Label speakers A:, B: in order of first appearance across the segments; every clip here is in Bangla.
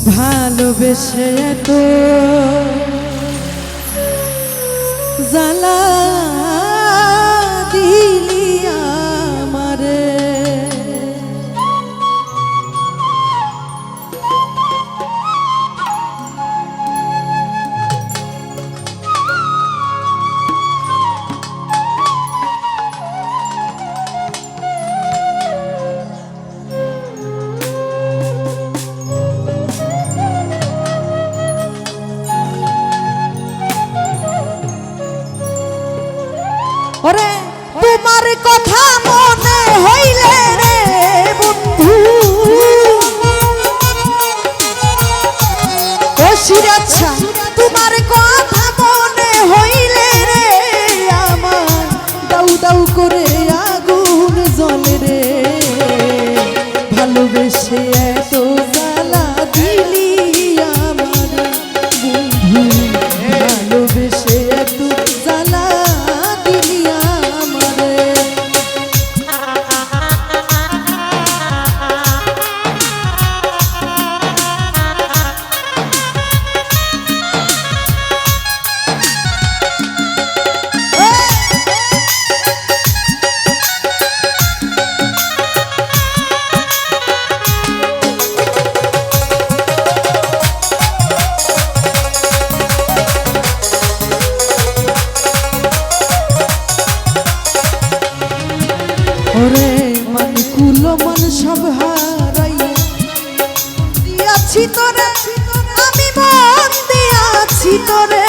A: ভালোবেসে তো জ্বালা দিলি আমারে ওরে তোমার কথা মনে হইলে রে বন্ধু ও শিরাচ্ছা তোমার কথা মনে হইলে রে আমার দাউ দাউ করে আগুন জ্বলে রে ভালোবেসে এত জ্বালা দিলি আমার বন্ধু ভালোবেসে এত জ্বালা ওরে মান কুলো মান সব হারাইয়া দিয়াছি তোরে আমি মন দিয়াছি তোরে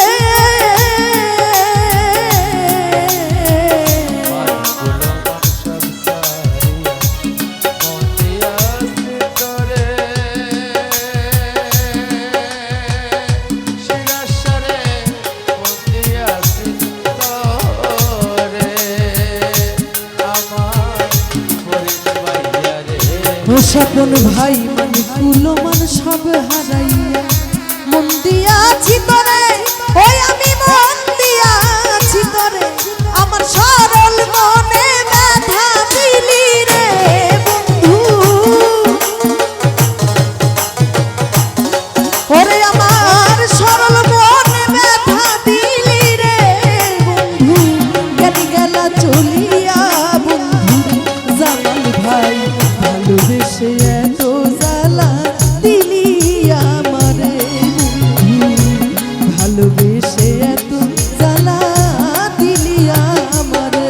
A: স্বপন ভাই মান কুলো মান সব হারাইয়া মন দিয়াছি তোরে ওই আমি মন দিয়াছি তোরে আমার সরল মনে ব্যথা দিলি রে বন্ধু ওরে আমার সরল মনে ব্যথা দিলি রে বন্ধু গেলি গেলা চলিয়া বন্ধু জামাল ভাই ভালোবেসে এত জ্বালা দিলি আমারে ভালোবেসে এত জ্বালা দিলি আমারে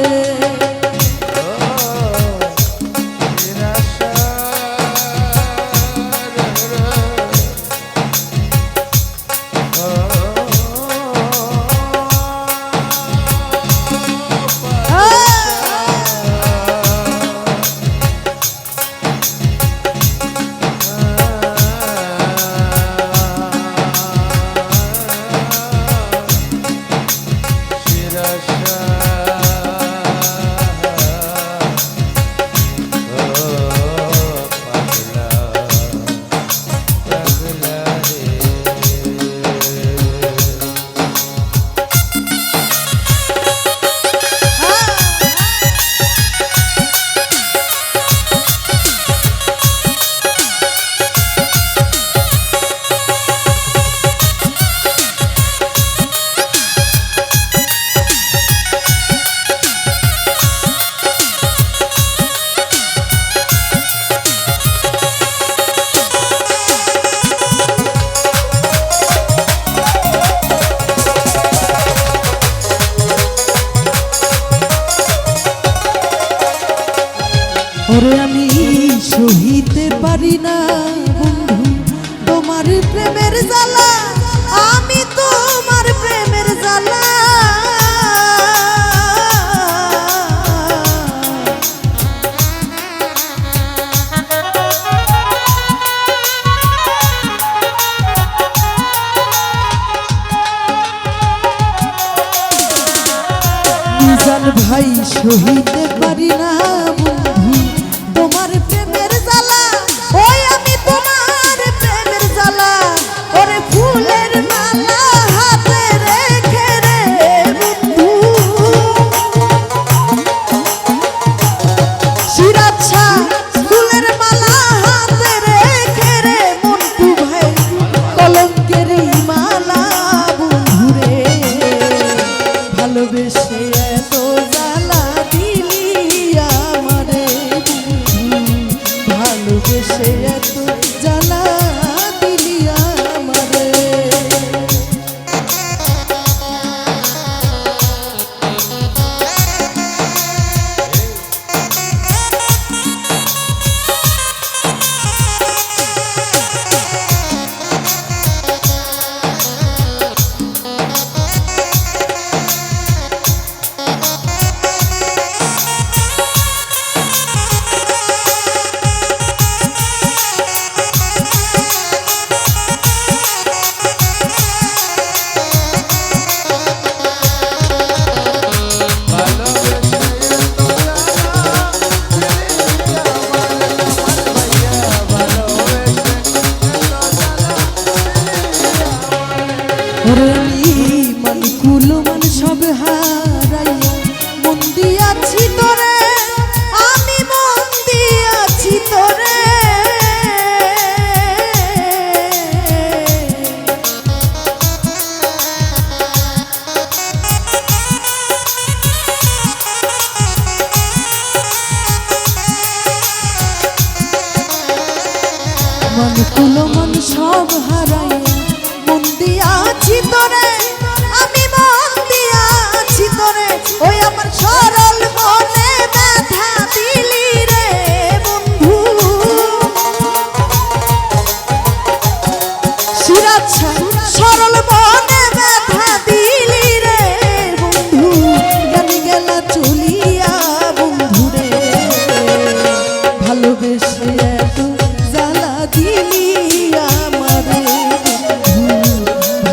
A: ওরে আমি সহিতে পারি না বন্ধু তোমার প্রেমের জ্বালা আমি তোমার প্রেমের জ্বালা নিজান ভাই সহিতে পারি না বন্ধু তোমার প্রেমের জ্বালা ওই আমি তোমার প্রেমের জ্বালা ওরে ফুলের মালা হাতে রেখে রে বন্ধু শিরাচ্ছা ফুলের মালা হাতে রেখে রে মন্টু ভাই সব হারাইয়া মন দিয়াছি তোরে, আমি মন দিয়াছি তোরে, ওই আমার সরল মনে ব্যথা দিলি রে বন্ধু। শিরাচ্ছা সরল মনে ব্যথা দিলি রে বন্ধু, জানি গেলা চলিয়া বন্ধু রে, ভালোবেসে এত জ্বালা দিলি আমারে বন্ধু,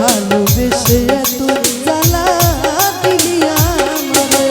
A: ভালোবেসে এত জ্বালা দিলি আমারে।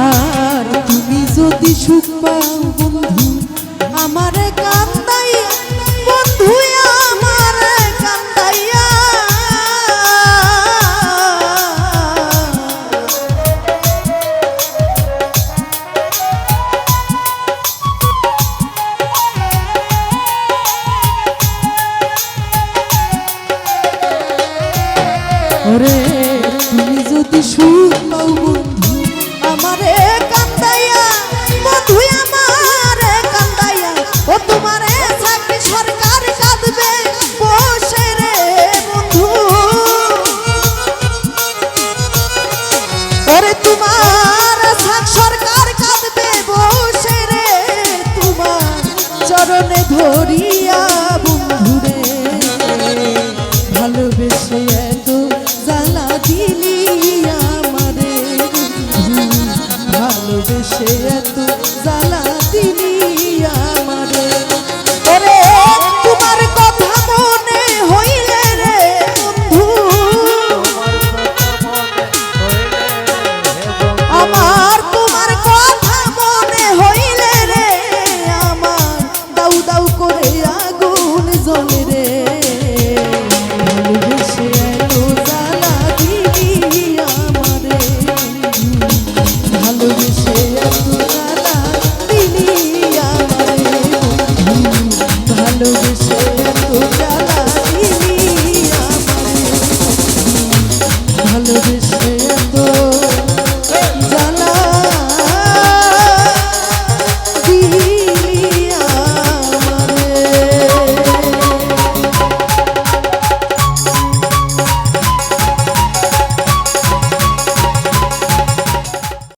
A: আর তুমি যদি সুখ পাও বন্ধু আমারে কান্দাইয়া, বন্ধু আমারে কান্দাইয়া, ওরে তুমি যদি সুখ পাও বন্ধু আমারে কান্দাইয়া, বন্ধু আমারে কান্দাইয়া, ও তোমারে থাকি সরকার কাঁদবে বসে রে বন্ধু, ওরে তোমার থাক সরকার কাঁদবে বসে রে, তোমার চরণে ধরি